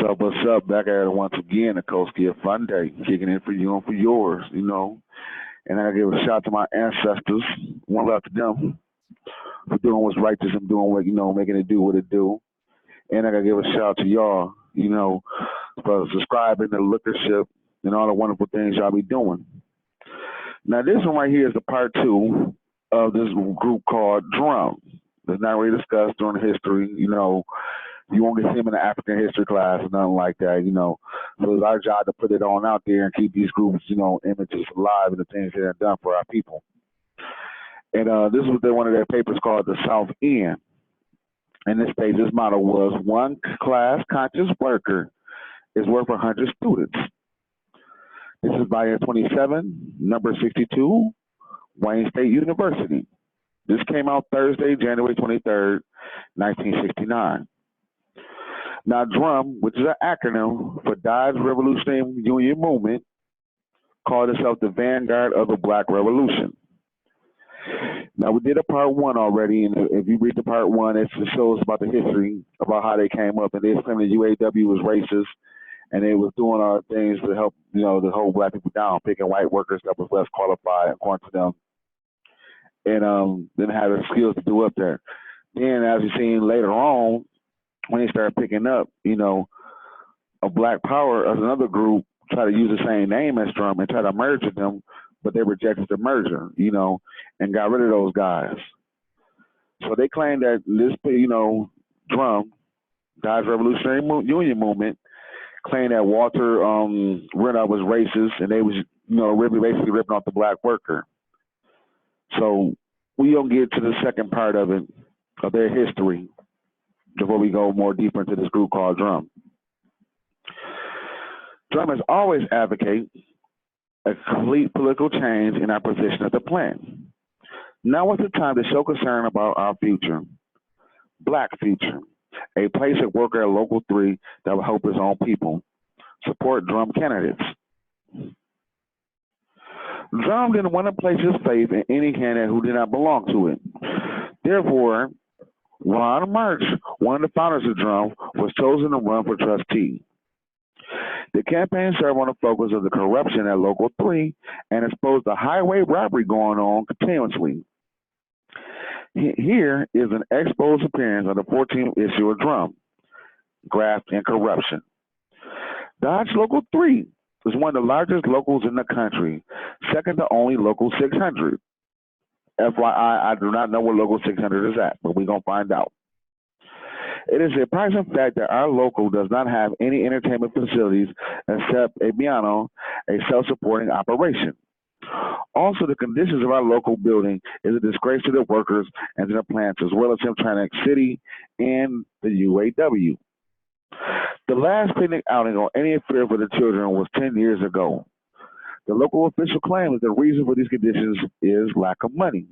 What's up? Back at it once again, the Coast Gear Fun Day, kicking in for you and for yours, And I give a shout out to my ancestors, one love to them for doing what's righteous and doing what, making it do what it do. And I gotta give a shout out to y'all, for subscribing to Lookership and all the wonderful things y'all be doing. Now, this one right here is the part two of this group called D.R.U.M. That's not really discussed during history, You won't get him in the African history class or nothing like that, So it's our job to put it on out there and keep these groups, images alive and the things that are done for our people. And this was one of their papers called The South End. And this page, this motto was, one class conscious worker is worth 100 students. This is by 27, number 62, Wayne State University. This came out Thursday, January 23rd, 1969. Now, D.R.U.M, which is an acronym for Dodge Revolutionary Union Movement, called itself the Vanguard of the Black Revolution. Now, we did a part one already, and if you read the part one, it shows about the history, about how they came up, and they claimed the UAW was racist, and they was doing all things to help, to hold black people down, picking white workers that was less qualified, according to them, and didn't have the skills to do up there. Then, as you've seen later on, when they started picking up, a Black Power as another group try to use the same name as D.R.U.M and try to merge with them, but they rejected the merger, and got rid of those guys. So they claimed that this, D.R.U.M, Dodge Revolutionary Union Movement, claimed that Walter Reynolds was racist, and they was, basically ripping off the black worker. So we don't get to the second part of it, of their history, before we go more deeper into this group called D.R.U.M. D.R.U.M has always advocated a complete political change in our position at the plant. Now is the time to show concern about our future, black future, a place of worker at Local 3 that will help his own people. Support D.R.U.M candidates. D.R.U.M didn't want to place his faith in any candidate who did not belong to it. Therefore, Ron March, one of the founders of D.R.U.M, was chosen to run for trustee. The campaign served on the focus of the corruption at Local 3 and exposed the highway robbery going on continuously. Here is an exposed appearance of the 14th issue of D.R.U.M, Graft and Corruption. Dodge Local 3 is one of the largest locals in the country, second to only Local 600. FYI, I do not know where Local 600 is at, but we're going to find out. It is a surprising fact that our local does not have any entertainment facilities except a piano, a self-supporting operation. Also, the conditions of our local building is a disgrace to the workers and to the plants, as well as Hamtramck City and the UAW. The last picnic outing on any affair for the children was 10 years ago. The local official claims the reason for these conditions is lack of money.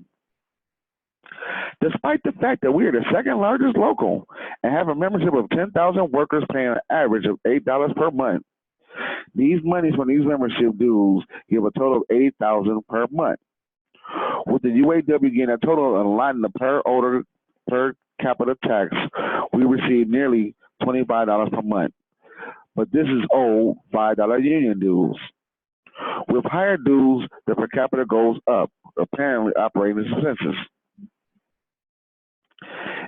Despite the fact that we are the second largest local and have a membership of 10,000 workers paying an average of $8 per month, these monies from these membership dues give a total of $80,000 per month. With the UAW getting a total in line the per capita tax, we receive nearly $25 per month. But this is owed $5 union dues. With higher dues, the per capita goes up, apparently operating expenses.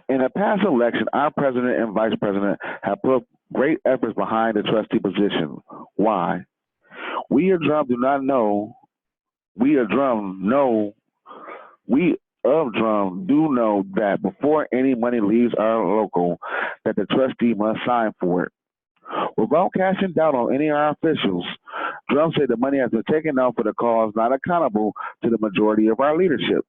In the past election, our president and vice president have put great efforts behind the trustee position. Why? We of D.R.U.M do know that before any money leaves our local, that the trustee must sign for it. Without casting doubt on any of our officials, D.R.U.M said the money has been taken out for the cause not accountable to the majority of our leadership.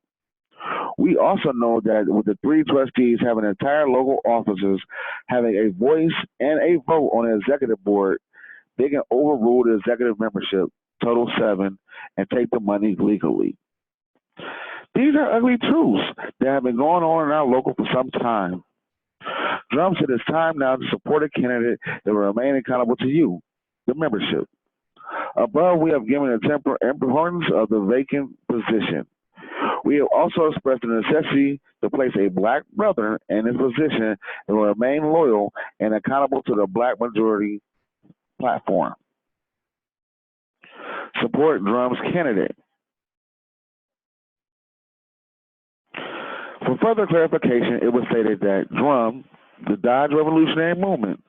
We also know that with the 3 trustees having entire local officers having a voice and a vote on the executive board, they can overrule the executive membership, total 7, and take the money legally. These are ugly truths that have been going on in our local for some time. D.R.U.M said it's time now to support a candidate that will remain accountable to you, the membership. Above, we have given the importance of the vacant position. We have also expressed the necessity to place a black brother in his position and will remain loyal and accountable to the black majority platform. Support D.R.U.M's candidate. For further clarification, it was stated that D.R.U.M, the Dodge Revolutionary Movement,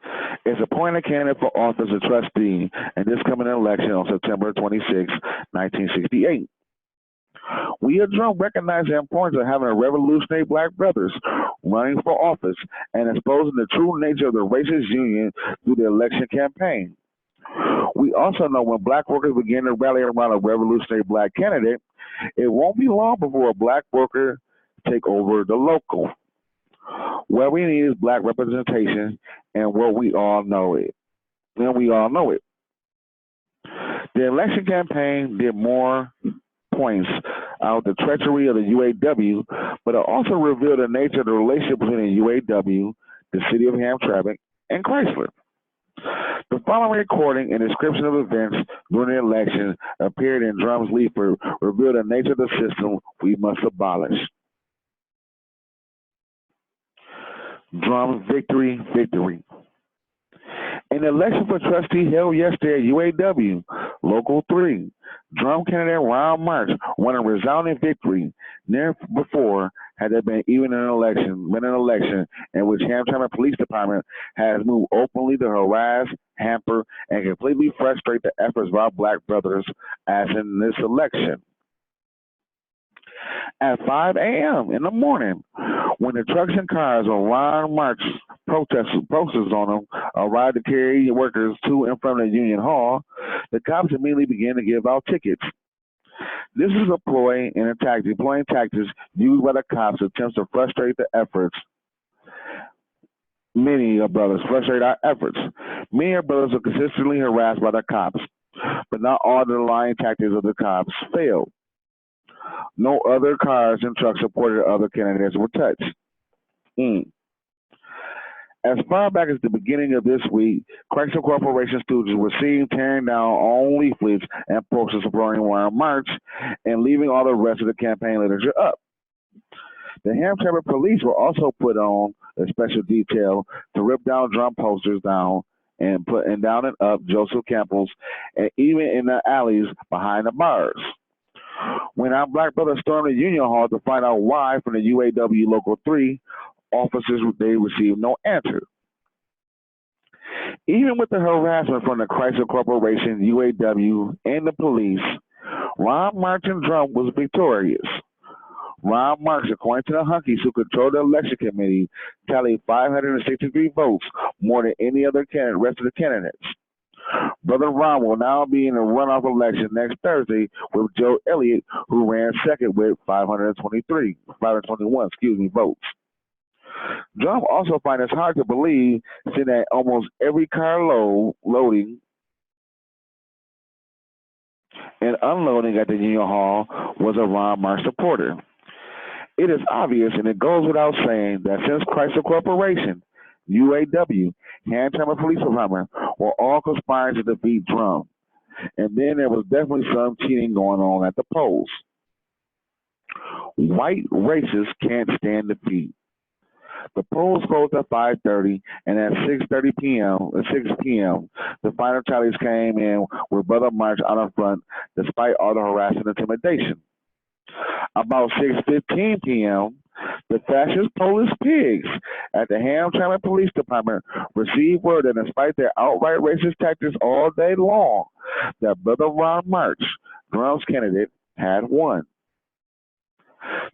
is appointing a candidate for office as trustee in this coming election on September 26, 1968. We at D.R.U.M recognize the importance of having a revolutionary black brothers running for office and exposing the true nature of the racist union through the election campaign. We also know when black workers begin to rally around a revolutionary black candidate, it won't be long before a black worker take over the local. What we need is black representation, and what we all know it. And we all know it. The election campaign did more points out the treachery of the UAW, but it also revealed the nature of the relationship between the UAW, the city of Hamtramck, and Chrysler. The following recording and description of events during the election appeared in D.R.U.M's leaflet revealed the nature of the system we must abolish. D.R.U.M victory, victory. An election for trustee held yesterday at UAW, Local 3. D.R.U.M candidate Ron March won a resounding victory. Never before had there been an election in which Hamtramck Police Department has moved openly to harass, hamper, and completely frustrate the efforts of our black brothers as in this election. At 5 a.m. in the morning, when the trucks and cars of Ron March posters on them arrived to carry workers to and from the Union Hall, the cops immediately began to give out tickets. This is a ploy and deploying tactics used by the cops attempts to frustrate the efforts. Many of brothers frustrate our efforts. Many of brothers are consistently harassed by the cops, but not all the lying tactics of the cops failed. No other cars and trucks supported other candidates were touched. As far back as the beginning of this week, Chrysler Corporation students were seen tearing down all leaflets and posters supporting Ron March and leaving all the rest of the campaign literature up. The Hamtramck police were also put on a special detail to rip down D.R.U.M posters down and down and up Joseph Campbell's and even in the alleys behind the bars. When our black brothers stormed the Union Hall to find out why from the UAW Local 3, officers, they received no answer. Even with the harassment from the Chrysler Corporation, UAW, and the police, Ron March and D.R.U.M was victorious. Ron March, according to the Hunkies who control the election committee, tallied 563 votes, more than any other rest of the candidates. Brother Ron will now be in a runoff election next Thursday with Joe Elliott, who ran second with 521 votes. D.R.U.M also finds it hard to believe, seeing that almost every car loading and unloading at the Union Hall was a Ron March supporter. It is obvious, and it goes without saying, that since Chrysler Corporation, UAW, Hamtramck Police Department were all conspiring to defeat D.R.U.M, and then there was definitely some cheating going on at the polls. White racists can't stand defeat. The polls closed at 5:30, and at 6 p.m., the final tallies came in with Brother March out in front, despite all the harassment and intimidation. About 6:15 p.m., the fascist Polish pigs at the Hamtramck Police Department received word that despite their outright racist tactics all day long, that Brother Ron March, D.R.U.M's candidate, had won.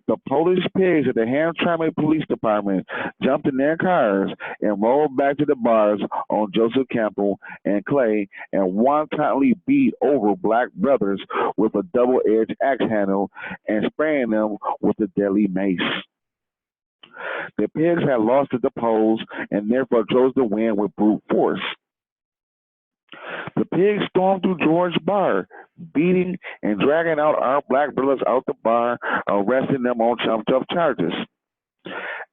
The Polish pigs at the Hamtramck Police Department jumped in their cars and rolled back to the bars on Joseph Campbell and Clay and wantonly beat over black brothers with a double-edged axe handle and spraying them with a deadly mace. The pigs had lost at the polls and therefore chose to win with brute force. The pigs stormed through George's bar, beating and dragging out our black brothers out the bar, arresting them on trumped-up charges.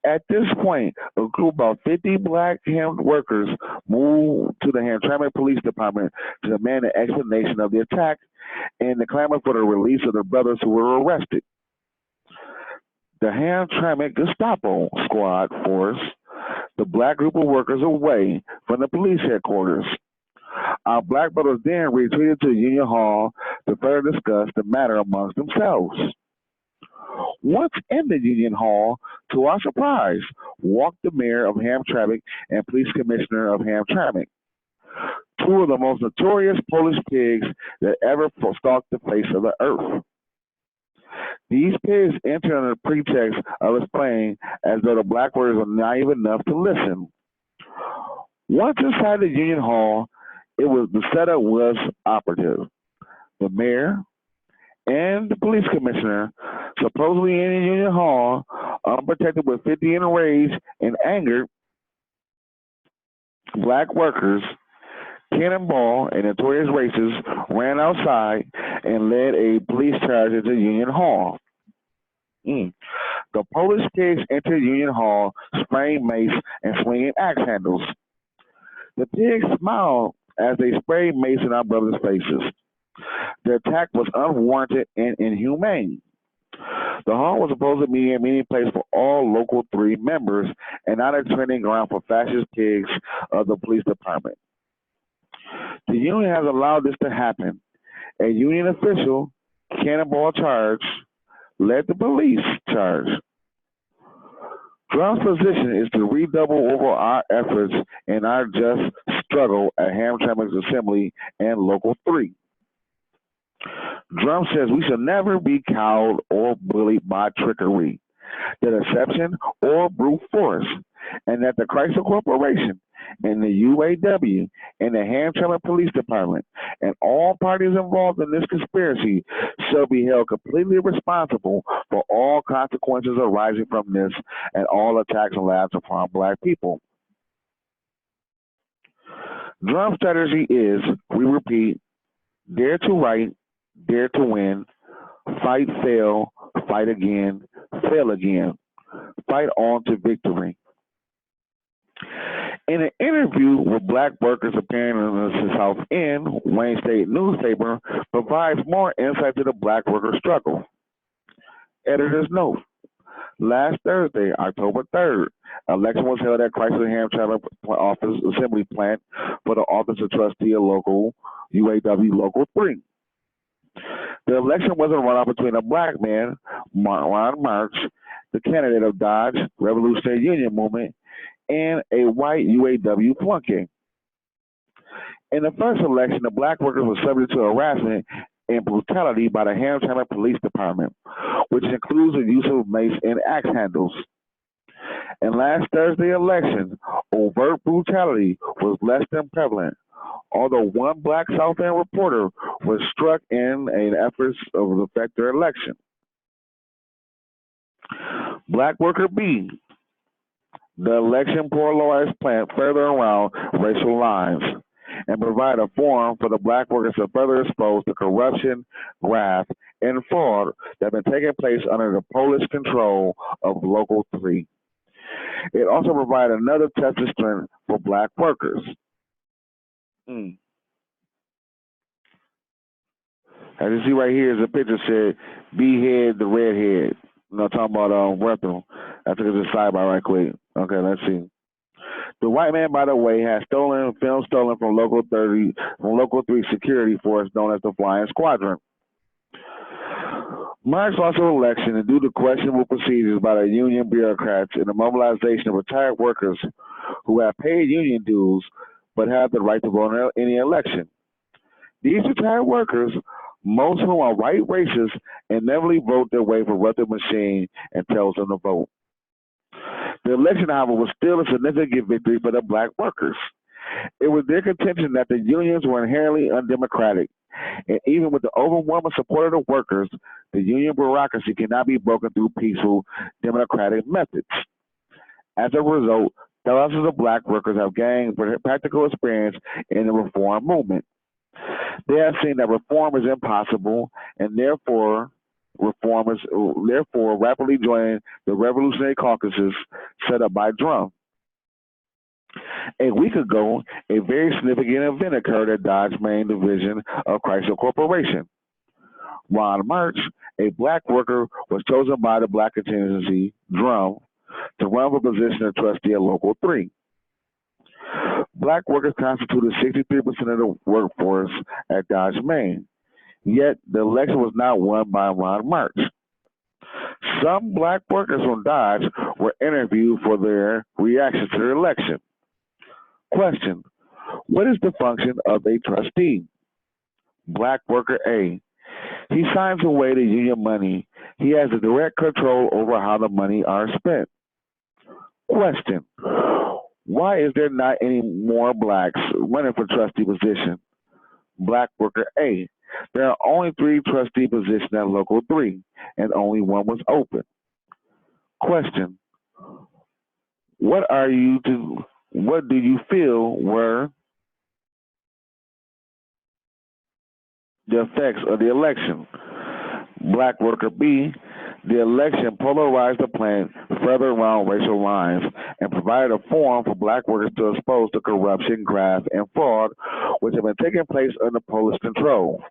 At this point, a group of 50 black workers moved to the Hamtramck Police Department to demand an explanation of the attack and the clamor for the release of the brothers who were arrested. The Hamtramck Gestapo squad forced the black group of workers away from the police headquarters. Our black brothers then retreated to Union Hall to further discuss the matter amongst themselves. Once in the Union Hall, to our surprise, walked the mayor of Hamtramck and police commissioner of Hamtramck, two of the most notorious Polish pigs that ever stalked the face of the earth. These pigs entered under the pretext of explaining as though the black workers were naive enough to listen. Once inside the Union Hall, the setup was operative. The mayor and the police commissioner, supposedly in the Union Hall, unprotected with 50 enraged and angered black workers, Cannonball and notorious racists ran outside and led a police charge into Union Hall. The Polish pigs entered Union Hall, spraying mace and swinging axe handles. The pigs smiled as they sprayed mace in our brothers' faces. The attack was unwarranted and inhumane. The hall was supposed to be a meeting place for all Local 3 members and not a training ground for fascist pigs of the police department. The union has allowed this to happen. A union official, Cannonball charge, led the police charge. D.R.U.M's position is to redouble over our efforts in our just struggle at Hamtramck's Assembly and Local 3. D.R.U.M says we should never be cowed or bullied by trickery, deception, or brute force, and that the Chrysler Corporation and the UAW and the Hamtramck Police Department and all parties involved in this conspiracy shall be held completely responsible for all consequences arising from this and all attacks and labs upon black people. D.R.U.M's strategy is, we repeat, dare to right, dare to win, fight, fail, fight again, fail again, fight on to victory. In an interview with black workers appearing in the South End, Wayne State newspaper provides more insight to the black worker struggle. Editor's note: last Thursday, October 3rd, election was held at Chrysler Hamtramck office assembly plant for the office of trustee of local UAW Local 3. The election was a runoff between a black man, Ron March, the candidate of Dodge Revolutionary Union Movement, and a white UAW flunky. In the first election, the black workers were subject to harassment and brutality by the Hamtramck Police Department, which includes the use of mace and axe handles. In last Thursday's election, overt brutality was less than prevalent, although one black South End reporter was struck in an effort to affect their election. Black worker B: the election polarized plant further around racial lines and provide a forum for the black workers to further expose the corruption, graft, and fraud that have been taking place under the Polish control of Local 3. It also provided another test of strength for black workers. As you see right here is a picture said, B-head, the redhead. I'm not talking about weapon. I took it to the sidebar right quick. Okay, let's see. The white man, by the way, has film stolen from Local 3 security force known as the Flying Squadron. March lost the election due to questionable procedures by the union bureaucrats and the mobilization of retired workers who have paid union dues but have the right to vote in any election. These retired workers, most of whom are white racists, inevitably vote their way for what the machine and tells them to vote. The election, however, was still a significant victory for the black workers. It was their contention that the unions were inherently undemocratic, and even with the overwhelming support of the workers, the union bureaucracy cannot be broken through peaceful democratic methods. As a result, thousands of black workers have gained practical experience in the reform movement. They have seen that reform is impossible, and therefore rapidly joining the revolutionary caucuses set up by D.R.U.M. A week ago, a very significant event occurred at Dodge's main division of Chrysler Corporation. Ron March, a black worker, was chosen by the black contingency, D.R.U.M, to run for position of trustee at Local 3. Black workers constituted 63% of the workforce at Dodge, Maine, yet the election was not won by Ron March. Some black workers from Dodge were interviewed for their reaction to the election. Question: what is the function of a trustee? Black worker A: he signs away the union money. He has a direct control over how the money are spent. Question: why is there not any more blacks running for trustee position? Black worker A: there are only 3 trustee positions at Local 3, and only one was open. Question: what do you feel were the effects of the election? Black worker B: the election polarized the plan further around racial lines and provided a forum for black workers to expose the corruption, graft, and fraud which have been taking place under police control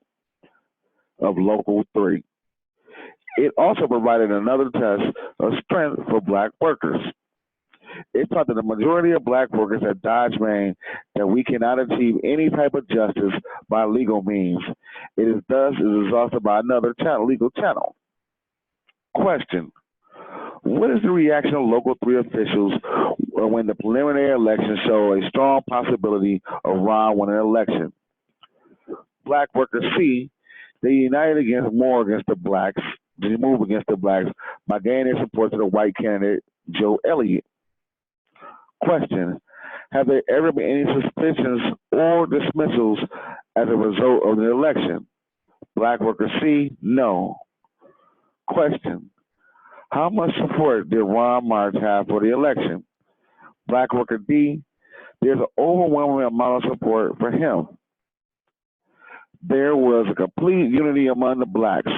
of Local 3. It also provided another test of strength for black workers. It taught that the majority of black workers at Dodge, Maine, that we cannot achieve any type of justice by legal means. It is thus exhausted by another legal channel. Question: what is the reaction of Local 3 officials when the preliminary election showed a strong possibility of Ron winning an election? Black workers C: they united against the blacks by gaining their support to the white candidate, Joe Elliott. Question: have there ever been any suspicions or dismissals as a result of the election? Black worker C: no. Question: how much support did Ron March have for the election? Black worker D: there's an overwhelming amount of support for him. There was a complete unity among the blacks.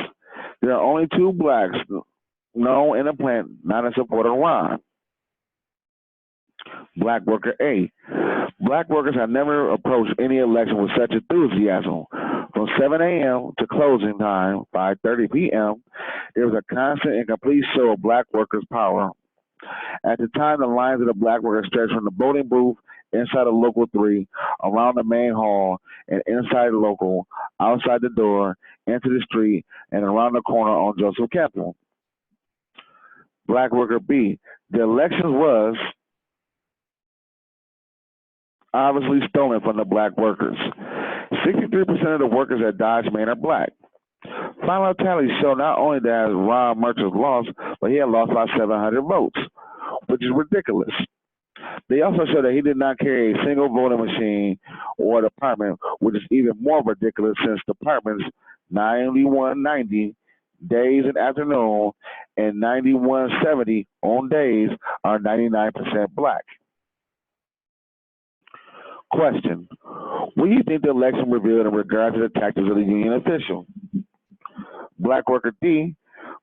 There are only 2 blacks known in the plant not in support of Ron. Black worker A: black workers have never approached any election with such enthusiasm. From 7 a.m. to closing time, 5:30 p.m., there was a constant and complete show of black workers' power. At the time, the lines of the black workers stretched from the voting booth inside of Local 3, around the main hall, and inside the local, outside the door, into the street, and around the corner on Joseph Campbell. Black worker B: the election was obviously stolen from the black workers. 63% of the workers at Dodge, Maine are black. Final tallies show not only that Ron March was lost, but he had lost by 700 votes, which is ridiculous. They also show that he did not carry a single voting machine or department, which is even more ridiculous since departments 9190 days and afternoon and 9170 on days are 99% black. Question: what do you think the election revealed in regard to the tactics of the union official? Black worker D: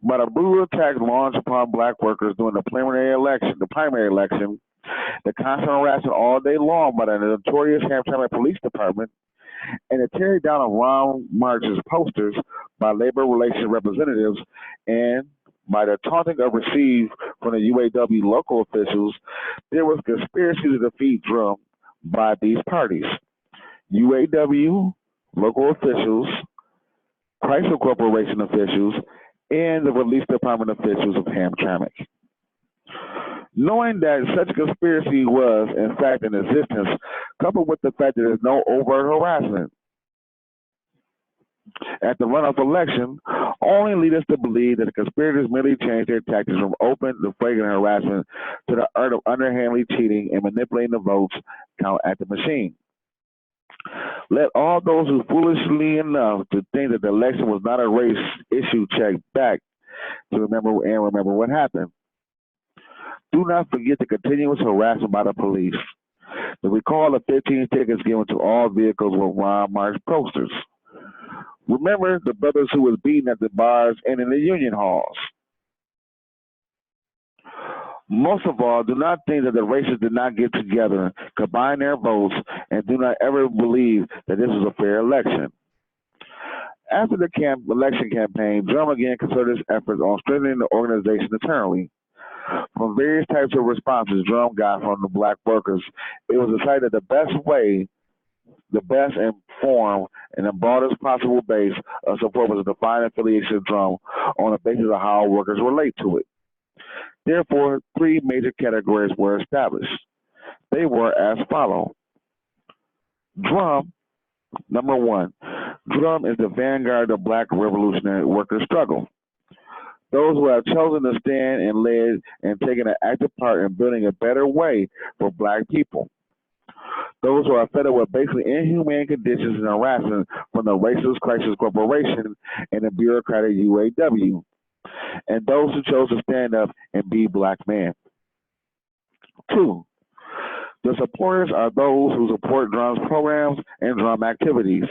but a brutal attack launched upon black workers during the primary election, the constant harassment all day long by the notorious Hamtramck Police Department, and the tearing down of Ron March's posters by labor relations representatives, and by the taunting of received from the UAW local officials. There was conspiracy to defeat D.R.U.M by these parties: UAW, local officials, Chrysler Corporation officials, and the Police Department officials of Hamtramck. Knowing that such a conspiracy was, in fact, in existence, coupled with the fact that there is no overt harassment at the runoff election, only lead us to believe that the conspirators merely changed their tactics from open to flagrant harassment to the art of underhandedly cheating and manipulating the votes count at the machine. Let all those who foolishly enough to think that the election was not a race issue check back to remember what happened. Do not forget the continuous harassment by the police. The recall of 15 tickets given to all vehicles with Ron March posters. Remember the brothers who was beaten at the bars and in the union halls. Most of all, do not think that the racists did not get together, combine their votes, and do not ever believe that this was a fair election. After the election campaign, D.R.U.M again concerted its efforts on strengthening the organization internally. From various types of responses D.R.U.M got from the black workers, it was decided that the best informed and the broadest possible base of support was a defined affiliation of D.R.U.M on the basis of how workers relate to it. Therefore, three major categories were established. They were as follows. D.R.U.M, number one, D.R.U.M is the vanguard of black revolutionary worker struggle. Those who have chosen to stand and led and taken an active part in building a better way for black people. Those who are fed up with basically inhumane conditions and harassment from the racist Chrysler Corporation and the bureaucratic UAW. And those who chose to stand up and be black men. Two, the supporters are those who support D.R.U.M's programs and D.R.U.M activities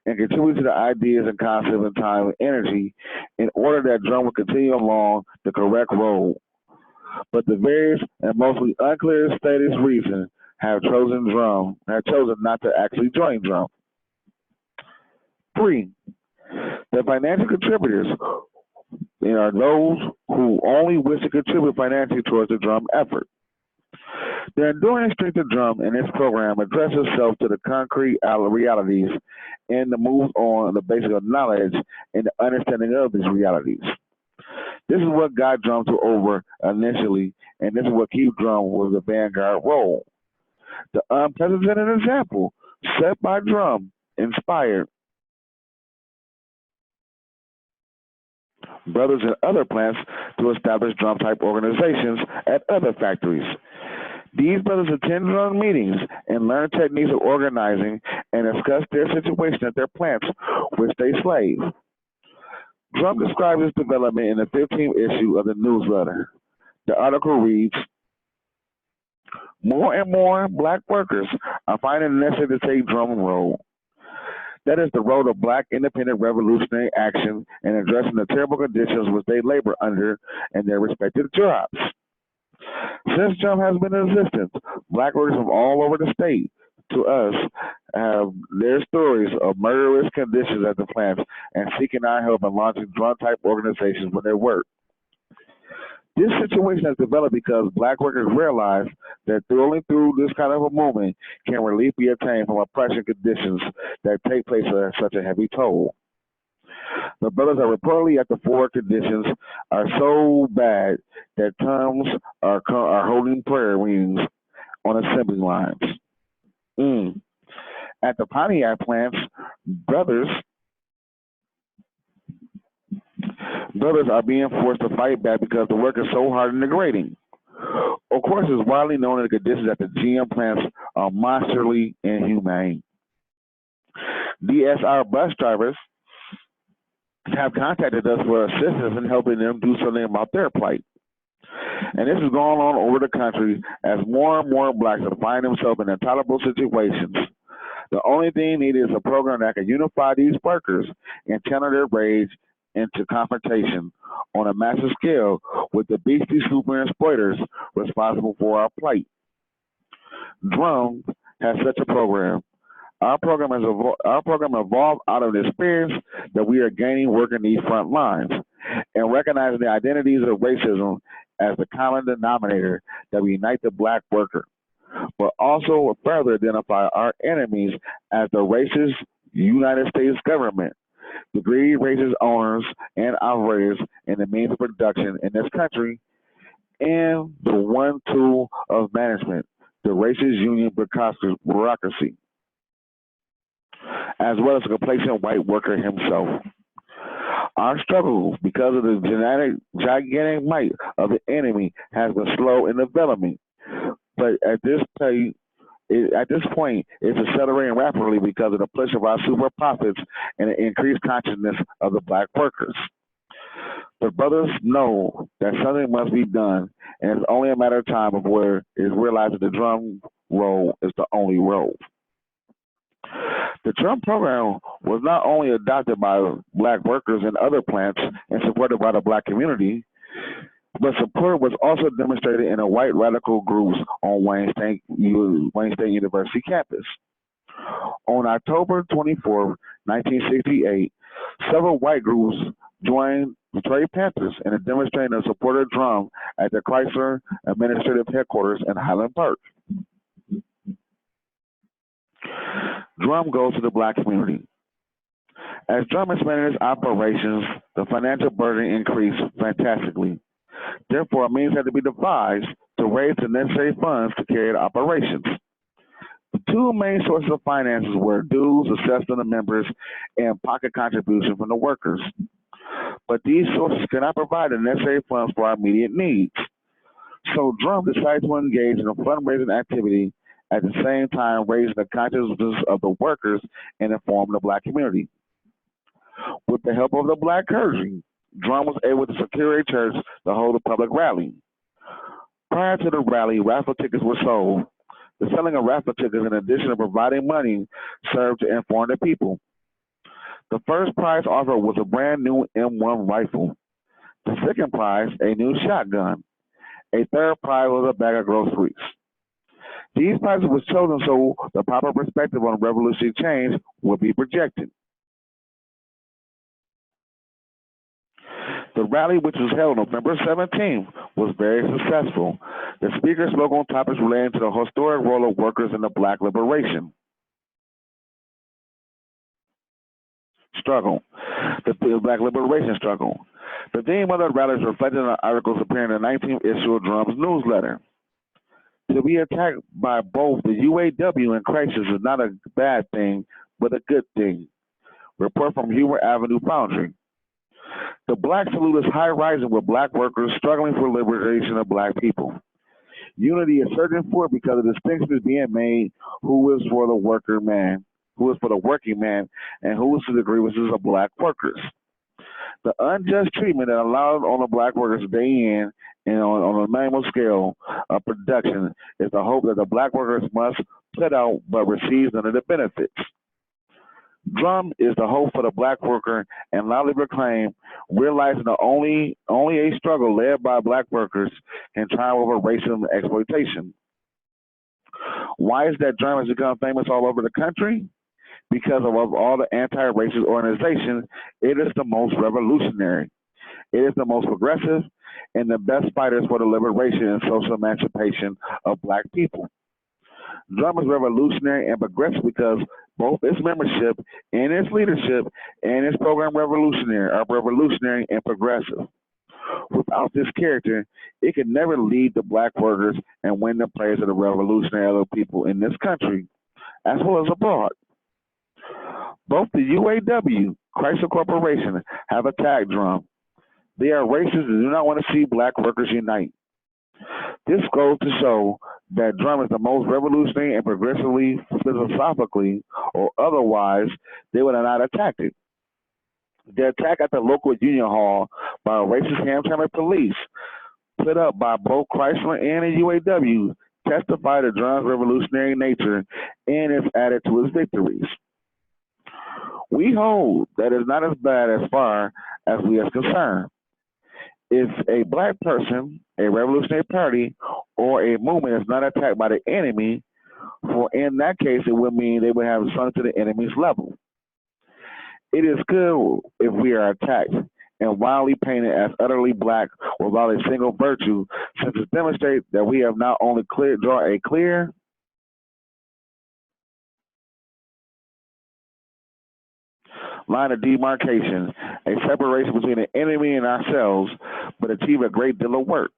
and contribute to the ideas and concepts and time and energy in order that D.R.U.M will continue along the correct road. But the various and mostly unclear status reasons have chosen not to actually join D.R.U.M. Three, the financial contributors are those who only wish to contribute financially towards the D.R.U.M effort. The enduring strength of D.R.U.M and its program addresses itself to the concrete realities and the moves on the basis of knowledge and the understanding of these realities. This is what got D.R.U.M to over initially, and this is what keeps D.R.U.M with the vanguard role. The unprecedented example set by D.R.U.M inspired brothers in other plants to establish D.R.U.M type organizations at other factories. These brothers attend D.R.U.M meetings and learn techniques of organizing and discuss their situation at their plants, which they slave. D.R.U.M describes this development in the 15th issue of the newsletter. The article reads, more and more black workers are finding it necessary to take D.R.U.M role. That is the role of black independent revolutionary action in addressing the terrible conditions which they labor under in their respective jobs. Since D.R.U.M has been in existence, black workers from all over the state to us have their stories of murderous conditions at the plants and seeking our help in launching D.R.U.M type organizations when they work. This situation has developed because black workers realize that only through this kind of a movement can relief be obtained from oppression conditions that take place at such a heavy toll. The brothers are reportedly at the four conditions are so bad that terms are holding prayer meetings on assembly lines. At the Pontiac plants, brothers are being forced to fight back because the work is so hard and degrading. Of course, it's widely known that the conditions at the GM plants are monstrally inhumane. DSR bus drivers have contacted us for assistance in helping them do something about their plight. And this is going on over the country as more and more blacks find themselves in intolerable situations. The only thing needed is a program that can unify these workers and channel their rage into confrontation on a massive scale with the beastie super exploiters responsible for our plight. D.R.U.M has such a program. Our program evolved out of the experience that we are gaining working these front lines and recognizing the identities of racism as the common denominator that we unite the black worker, but also further identify our enemies as the racist United States government, the greedy racist owners and operators in the means of production in this country, and the one tool of management, the racist union bureaucracy, as well as the complacent white worker himself. Our struggle, because of the gigantic might of the enemy, has been slow in development, but at this point, it's accelerating rapidly because of the push of our super profits and the increased consciousness of the black workers. The brothers know that something must be done, and it's only a matter of time before it is realized that the D.R.U.M role is the only role. The D.R.U.M program was not only adopted by black workers in other plants and supported by the black community, but support was also demonstrated in a white radical groups on Wayne State University campus. On October 24, 1968, Several white groups joined the Trade Panthers in a demonstration of support of D.R.U.M at the Chrysler administrative headquarters in Highland Park. D.R.U.M goes to the black community. As D.R.U.M expanded its operations, the financial burden increased fantastically. Therefore, a means had to be devised to raise the necessary funds to carry out operations. The two main sources of finances were dues assessed on the members and pocket contributions from the workers. But these sources cannot provide the necessary funds for our immediate needs. So D.R.U.M decided to engage in a fundraising activity at the same time raising the consciousness of the workers and informing the black community. With the help of the black clergy, D.R.U.M was able to secure a church to hold a public rally. Prior to the rally, raffle tickets were sold. The selling of raffle tickets, in addition to providing money, served to inform the people. The first prize offered was a brand new M1 rifle. The second prize, a new shotgun. A third prize was a bag of groceries. These prizes were chosen so the proper perspective on revolutionary change would be projected. The rally, which was held November 17th, was very successful. The speaker spoke on topics relating to the historic role of workers in the black liberation struggle, the black liberation struggle. The theme of the rally is reflected in the articles appearing in the 19th issue of D.R.U.M's newsletter. To be attacked by both the UAW and Chrysler is not a bad thing, but a good thing. Report from Humor Avenue Foundry. The black salute is high rising with black workers struggling for liberation of black people. Unity is searching for it because a distinction is being made who is for the worker man, who is for the working man, and who is to the grievances of black workers. The unjust treatment that allowed on the black workers day in and on a minimal scale of production is the hope that the black workers must put out but receive none of the benefits. D.R.U.M is the hope for the black worker and loudly proclaim, realizing that only a struggle led by black workers can triumph over racism and exploitation. Why is that D.R.U.M has become famous all over the country? Because of all the anti-racist organizations, it is the most revolutionary. It is the most progressive and the best fighters for the liberation and social emancipation of black people. D.R.U.M is revolutionary and progressive because both its membership and its leadership and its program are revolutionary and progressive. Without this character, it could never lead the black workers and win the praise of the revolutionary people in this country, as well as abroad. Both the UAW, Chrysler Corporation, have attacked D.R.U.M. They are racist and do not want to see black workers unite. This goes to show that D.R.U.M is the most revolutionary and progressively, philosophically, or otherwise, they would have not attacked it. The attack at the local union hall by racist Hamtramck police, put up by both Chrysler and the UAW, testify to D.R.U.M's revolutionary nature and is added to its victories. We hold that it's not as bad as far as we are concerned. If a black person, a revolutionary party, or a movement is not attacked by the enemy, for in that case it would mean they would have sunk to the enemy's level. It is good if we are attacked and wildly painted as utterly black without a single virtue, since it demonstrates that we have not only drawn a clear line of demarcation, a separation between the enemy and ourselves, but achieve a great deal of work.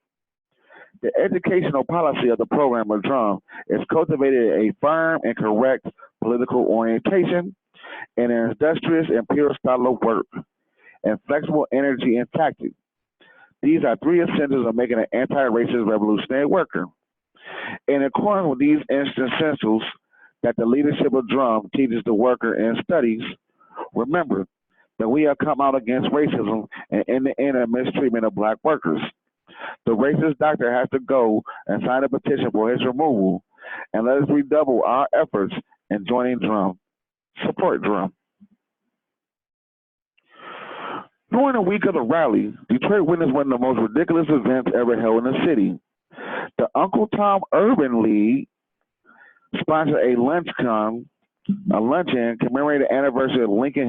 The educational policy of the program of D.R.U.M is cultivated a firm and correct political orientation and an industrious and pure style of work and flexible energy and tactics. These are three essentials of making an anti-racist revolutionary worker. In accordance with these essentials that the leadership of D.R.U.M teaches the worker in studies, remember that we have come out against racism and in the end mistreatment of black workers. The racist doctor has to go and sign a petition for his removal, and let us redouble our efforts in joining D.R.U.M. Support D.R.U.M. During the week of the rally, Detroit witnessed one of the most ridiculous events ever held in the city. The Uncle Tom Urban League sponsored a luncheon A luncheon commemorating the anniversary of Lincoln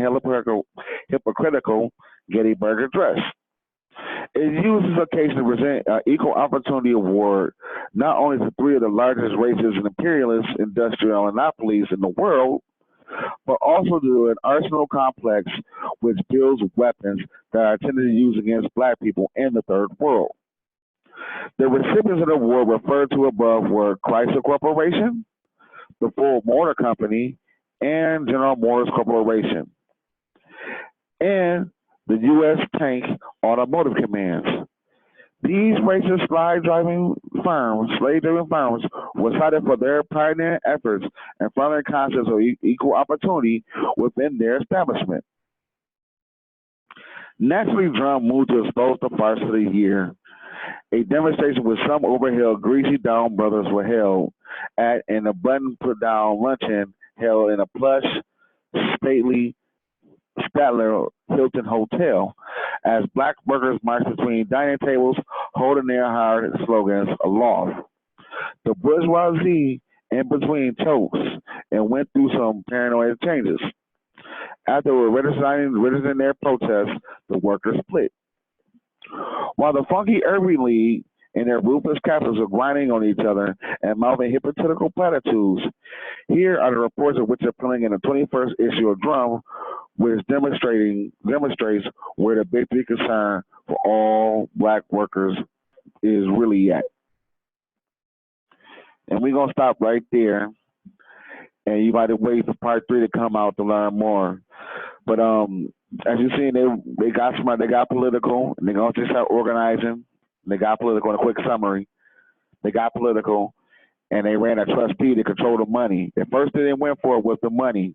hypocritical Gettysburg Address. It used this occasion to present an equal opportunity award not only to three of the largest racist and imperialist industrial monopolies in the world, but also to an arsenal complex which builds weapons that are intended to use against black people in the third world. The recipients of the award referred to above were Chrysler Corporation, the Ford Motor Company, and General Motors Corporation, and the U.S. Tank Automotive Commands. These racist slave-driven firms, were cited for their pioneering efforts and furthering concepts of equal opportunity within their establishment. Naturally, D.R.U.M moved to expose the farce of the year. A demonstration with some overhead greasy down brothers were held at and a button put down luncheon held in a plush, stately Statler Hilton Hotel as black workers marched between dining tables holding their hard slogans aloft. The bourgeoisie in between chokes and went through some paranoid changes. After registering their protests, the workers split. While the funky Urban League and their ruthless captors were grinding on each other and mouthing hypocritical platitudes, here are the reports of which are playing in the 21st issue of D.R.U.M, which demonstrates where the big three concern for all black workers is really at. And we're going to stop right there. And you might have wait for part 3 to come out to learn more. But as you see, they got smart, they got political, and they're going to just start organizing. They got political. In a quick summary, they got political, and they ran a trustee to control the money. The first thing they went for was the money.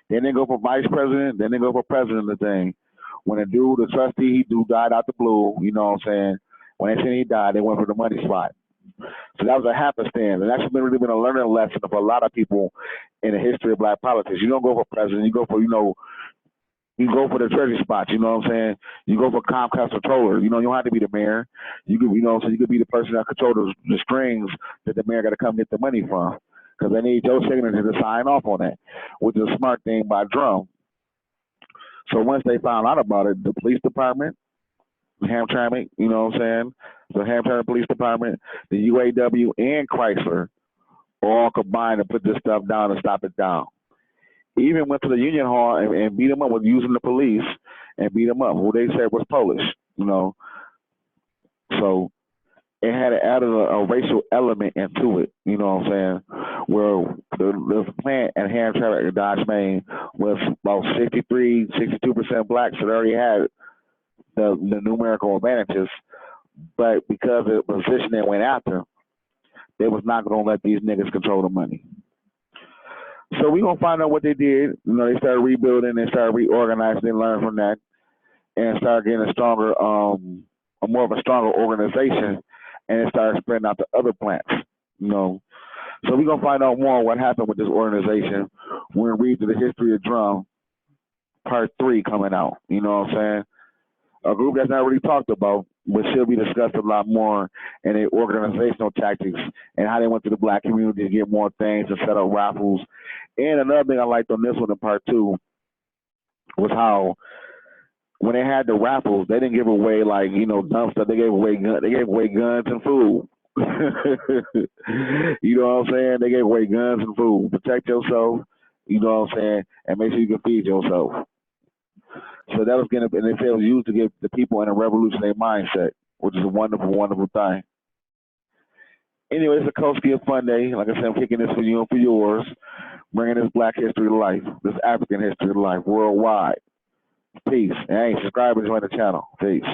Then they go for vice president. Then they go for president of the thing. When the trustee, he died out the blue. You know what I'm saying? When they said he died, they went for the money spot. So that was a happenstance, and that's really been a learning lesson for a lot of people in the history of black politics. You don't go for president. You go for you go for the treasury spots, you know what I'm saying? You go for Comcast controller. You don't have to be the mayor. You could, so you could be the person that controls the strings that the mayor got to come get the money from, because they need your signature to sign off on that, which is a smart thing by D.R.U.M. So once they found out about it, the police department, Hamtramck, you know what I'm saying? The Hamtramck Police Department, the UAW, and Chrysler all combined to put this stuff down and stop it down. Even went to the Union Hall and beat them up with using the police and beat them up, who they said was Polish, So it had added a racial element into it, you know what I'm saying? Where the plant at Hamtramck at Dodge Main was about 62% black, so they already had the numerical advantages. But because of the position they went after, they was not going to let these niggas control the money. So we're going to find out what they did. They started rebuilding, they started reorganizing, they learned from that, and started getting a stronger, more of a stronger organization, and it started spreading out to other plants, So we're going to find out more what happened with this organization. We're going to read through the history of D.R.U.M, part 3 coming out, you know what I'm saying? A group that's not really talked about, but should be discussed a lot more in their organizational tactics and how they went to the black community to get more things and set up raffles. And another thing I liked on this one in part 2 was how when they had the raffles, they didn't give away dumb stuff. They gave away guns and food. You know what I'm saying? They gave away guns and food. Protect yourself, you know what I'm saying, and make sure you can feed yourself. So that was and they said it was used to give the people in a revolutionary mindset, which is a wonderful, wonderful thing. Anyway, it's a Koski of Fun Day. Like I said, I'm kicking this for you and for yours, bringing this black history to life, this African history to life worldwide. Peace. And hey, subscribe and join the channel. Peace.